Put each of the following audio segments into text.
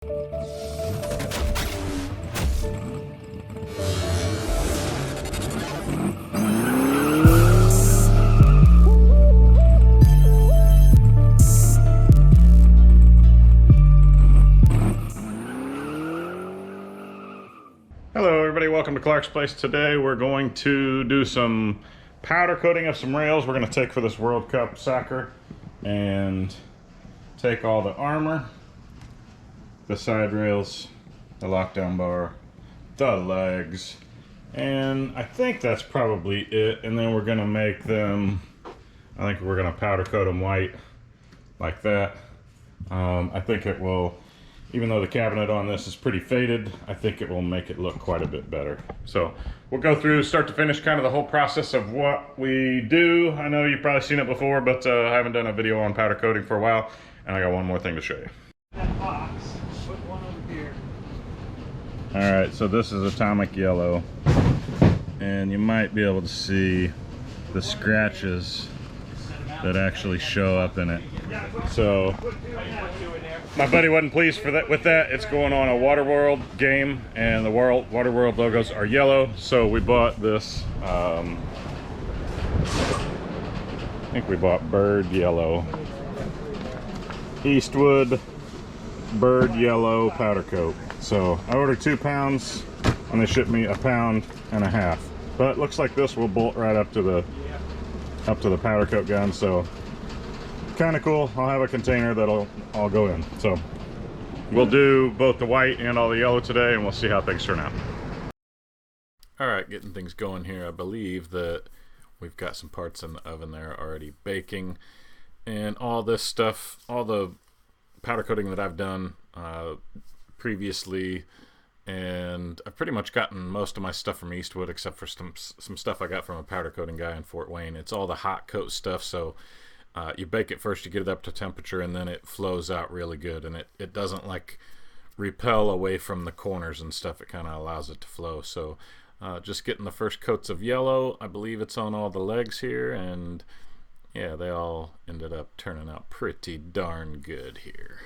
Hello everybody, welcome to ClarksPlace. Today we're going to do some powder coating of some rails we're going to take for this World Cup soccer, and take all the armor, the side rails, the lockdown bar, the legs, and I think that's probably it. And then we're going to make them, I think we're going to powder coat them white like that. I think it will, even though the cabinet on this is pretty faded, I think it will make it look quite a bit better. So we'll go through start to finish kind of the whole process of what we do. I know you've probably seen it before, but I haven't done a video on powder coating for a while, and I got one more thing to show you. That box, put one over here. All right, so this is atomic yellow, and you might be able to see the scratches that actually show up in it. So my buddy wasn't pleased with that. It's going on a Waterworld game, and the Waterworld logos are yellow, so we bought this, I think we bought bird yellow, Eastwood bird yellow powder coat. So I ordered 2 pounds, and they shipped me 1.5 pounds. But it looks like this will bolt right up to the powder coat gun, so kind of cool. I'll have a container that'll all go in. So we'll do both the white and all the yellow today, and we'll see how things turn out. All right, getting things going here. I believe that we've got some parts in the oven there already baking, and all this stuff, all the powder coating that I've done previously, and I've pretty much gotten most of my stuff from Eastwood, except for some stuff I got from a powder coating guy in Fort Wayne. It's all the hot coat stuff, so you bake it first, you get it up to temperature, and then it flows out really good, and it doesn't like repel away from the corners and stuff. It kind of allows it to flow. So just getting the first coats of yellow. I believe it's on all the legs here, and yeah, they all ended up turning out pretty darn good here.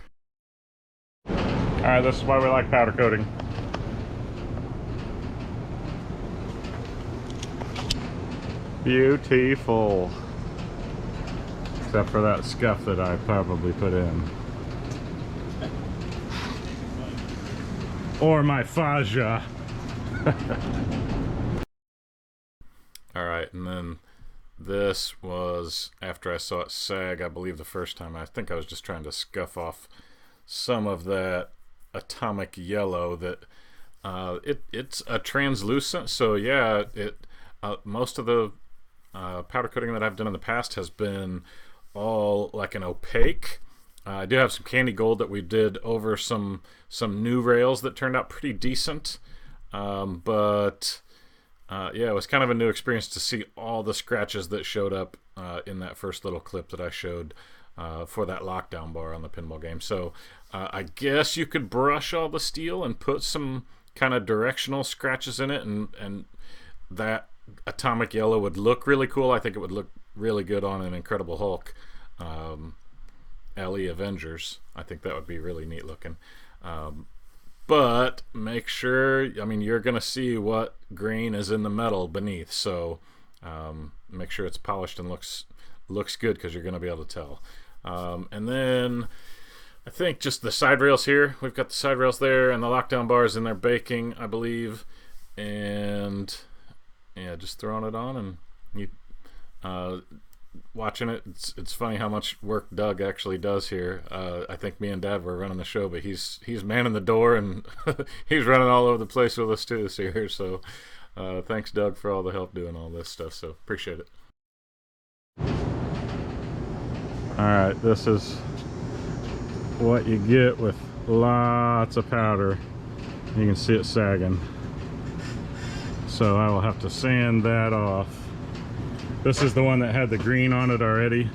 All right, this is why we like powder coating. Beautiful. Except for that scuff that I probably put in. Or my faja. Alright, and then this was after I saw it sag, I believe the first time. I think I was just trying to scuff off some of that atomic yellow that it's a translucent, so yeah, most of the powder coating that I've done in the past has been all like an opaque. I do have some candy gold that we did over some new rails that turned out pretty decent, but yeah, it was kind of a new experience to see all the scratches that showed up in that first little clip that I showed for that lockdown bar on the pinball game. So I guess you could brush all the steel and put some kind of directional scratches in it, and that atomic yellow would look really cool. I think it would look really good on an Incredible Hulk LE Avengers. I think that would be really neat looking. But make sure, I mean, you're gonna see what grain is in the metal beneath, so make sure it's polished and looks good, because you're gonna be able to tell. And then I think just the side rails here, we've got the side rails there, and the lockdown bars in there baking, I believe, and yeah, just throwing it on, and you watching it. It's funny how much work Doug actually does here. I think me and Dad were running the show, but he's manning the door, and he's running all over the place with us too this year. So thanks, Doug, for all the help doing all this stuff. So appreciate it. All right, this is what you get with lots of powder. You can see it sagging. So I will have to sand that off. This is the one that had the green on it already,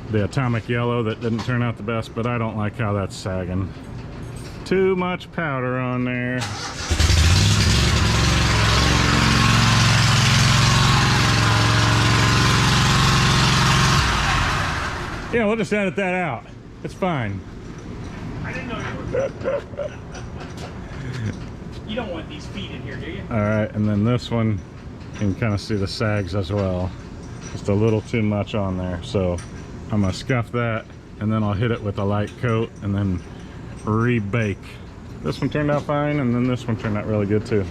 the atomic yellow that didn't turn out the best, but I don't like how that's sagging. Too much powder on there. Yeah, we'll just edit that out. It's fine. I didn't know you were You don't want these feet in here, do you? Alright, and then this one, you can kind of see the sags as well. Just a little too much on there. So I'm going to scuff that, and then I'll hit it with a light coat, and then re-bake. This one turned out fine, and then this one turned out really good too.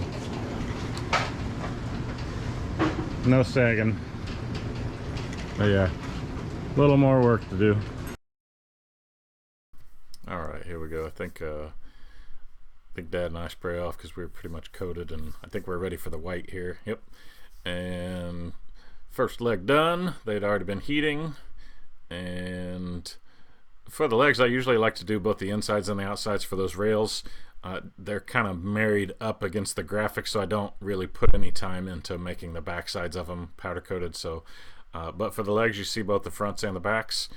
No sagging. But yeah, a little more work to do. Alright, here we go. I think Dad and I spray off because we're pretty much coated, and I think we're ready for the white here. Yep. And first leg done. They'd already been heating. And for the legs, I usually like to do both the insides and the outsides for those rails. They're kind of married up against the graphics, so I don't really put any time into making the back sides of them powder coated. So, but for the legs, you see both the fronts and the backs.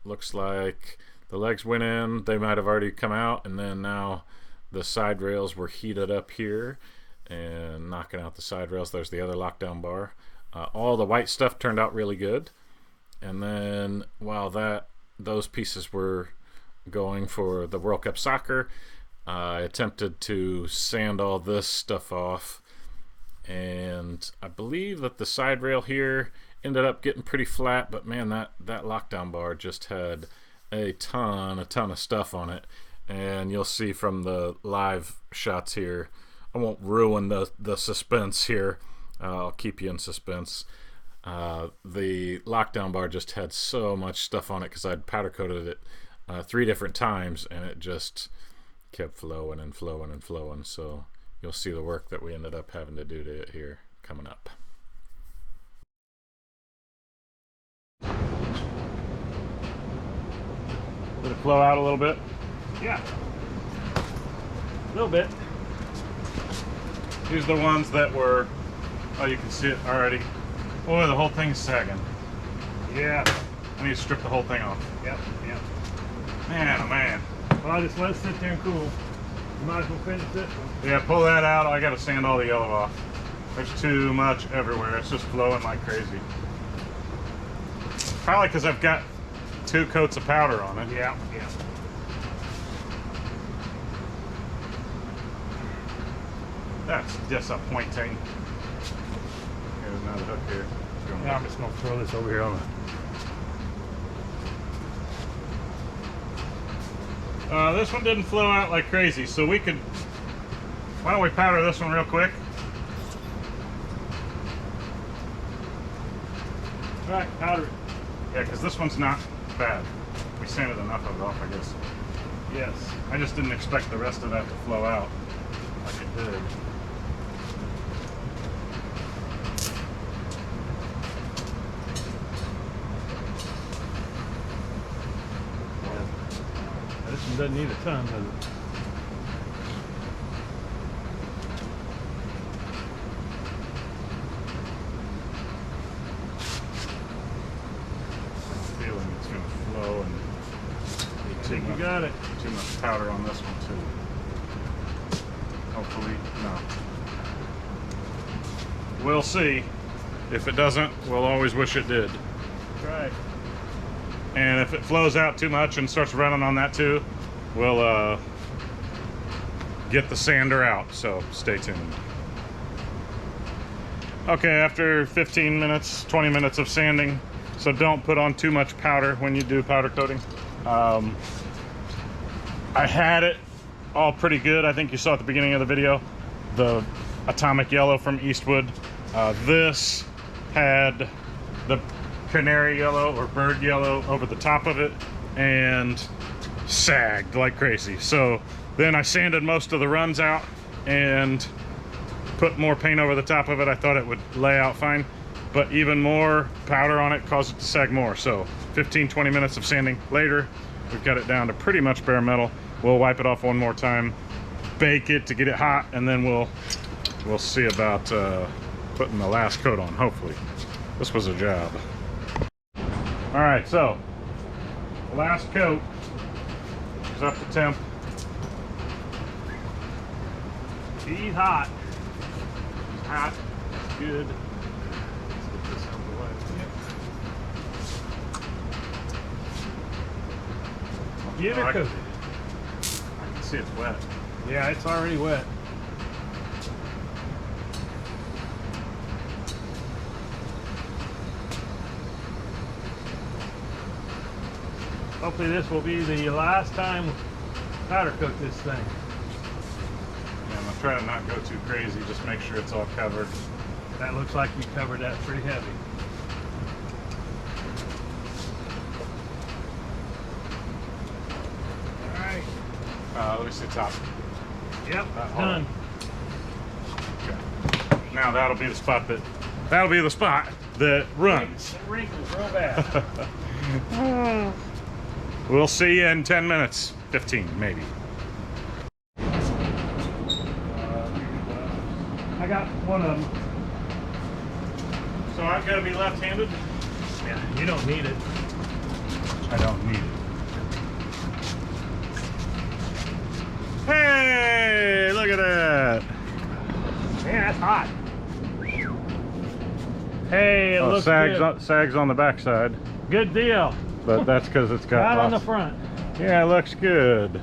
Looks like the legs went in. They might have already come out, and then now the side rails were heated up here and knocking out the side rails. There's the other lockdown bar. All the white stuff turned out really good. And then while those pieces were going for the World Cup Soccer, I attempted to sand all this stuff off, and I believe that the side rail here ended up getting pretty flat, but man, that lockdown bar just had a ton of stuff on it. And you'll see from the live shots here, I won't ruin the suspense here. I'll keep you in suspense. The lockdown bar just had so much stuff on it because I'd powder coated it 3 different times, and it just kept flowing and flowing and flowing. So you'll see the work that we ended up having to do to it here coming up. Did it flow out a little bit? Yeah. A little bit. These are the ones that were, oh, you can see it already. Boy, the whole thing's sagging. Yeah. I need to strip the whole thing off. Yep. Man, oh man. Well, just let it sit there and cool. You might as well finish this one. Yeah, pull that out. I gotta sand all the yellow off. There's too much everywhere. It's just flowing like crazy. Probably because I've got 2 coats of powder on it. Yeah. That's disappointing. There's another hook here. Yeah, I'm just gonna throw this over here on This one didn't flow out like crazy, so we could. Why don't we powder this one real quick? All right, powder it. Yeah, because this one's not bad. We sanded enough of it off, I guess. Yes. I just didn't expect the rest of that to flow out like it did. This one doesn't need a ton, does it? Feeling it's going to flow, and You got it. too much powder on this one too. Hopefully, no. We'll see. If it doesn't, we'll always wish it did. That's right. And if it flows out too much and starts running on that too, we'll get the sander out, so stay tuned. Okay, after 15 minutes, 20 minutes of sanding, so don't put on too much powder when you do powder coating. I had it all pretty good. I think you saw at the beginning of the video, the atomic yellow from Eastwood. This had the canary yellow or bird yellow over the top of it and sagged like crazy. So then I sanded most of the runs out and put more paint over the top of it. I thought it would lay out fine, but even more powder on it caused it to sag more. So 15-20 minutes of sanding later, we've got it down to pretty much bare metal. We'll wipe it off one more time, bake it to get it hot, and then we'll see about putting the last coat on, hopefully. This was a job. All right, so the last coat is up to temp. She's hot. Hot, good. Let's get this out of the way. Get her coated. see it's wet. Yeah, it's already wet. Hopefully this will be the last time powder coat this thing. Yeah, I'm gonna try to not go too crazy, just make sure it's all covered. That looks like you covered that pretty heavy. All right. Let me see the top. Yep, done. Okay. Now that'll be the spot that runs. It wrinkles real bad. We'll see you in 10 minutes, 15 maybe. I got one of them. So I've got to be left-handed? Yeah, you don't need it. I don't need it. Hey, look at that. Man, that's hot. Hey, it looks good. Sags on the backside, Good deal. but that's because it's got Right on the lots- front. Yeah, it looks good.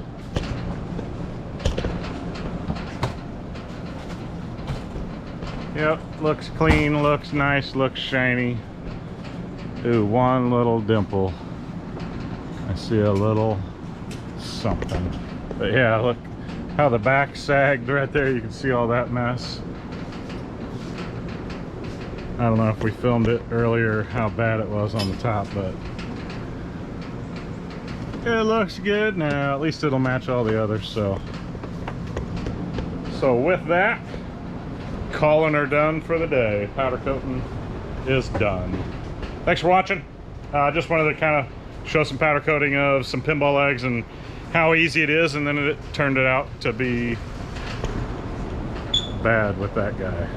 Yep, looks clean, looks nice, looks shiny. Ooh, one little dimple. I see a little something. But yeah, look how the back sagged right there. You can see all that mess. I don't know if we filmed it earlier how bad it was on the top, but it looks good now. At least it'll match all the others. So with that, calling her done for the day. Powder coating is done. Thanks for watching. Just wanted to kind of show some powder coating of some pinball eggs and how easy it is, and then it turned it out to be bad with that guy.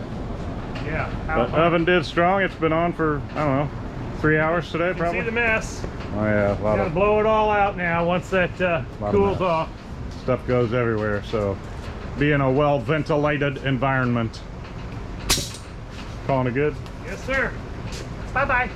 Yeah. But oven did strong. It's been on for, I don't know, 3 hours today probably. See the mess. Oh yeah, a lot Gotta of blow it all out now once that cools off. stuff goes everywhere. So be in a well ventilated environment. Calling it good? Yes, sir. Bye-bye.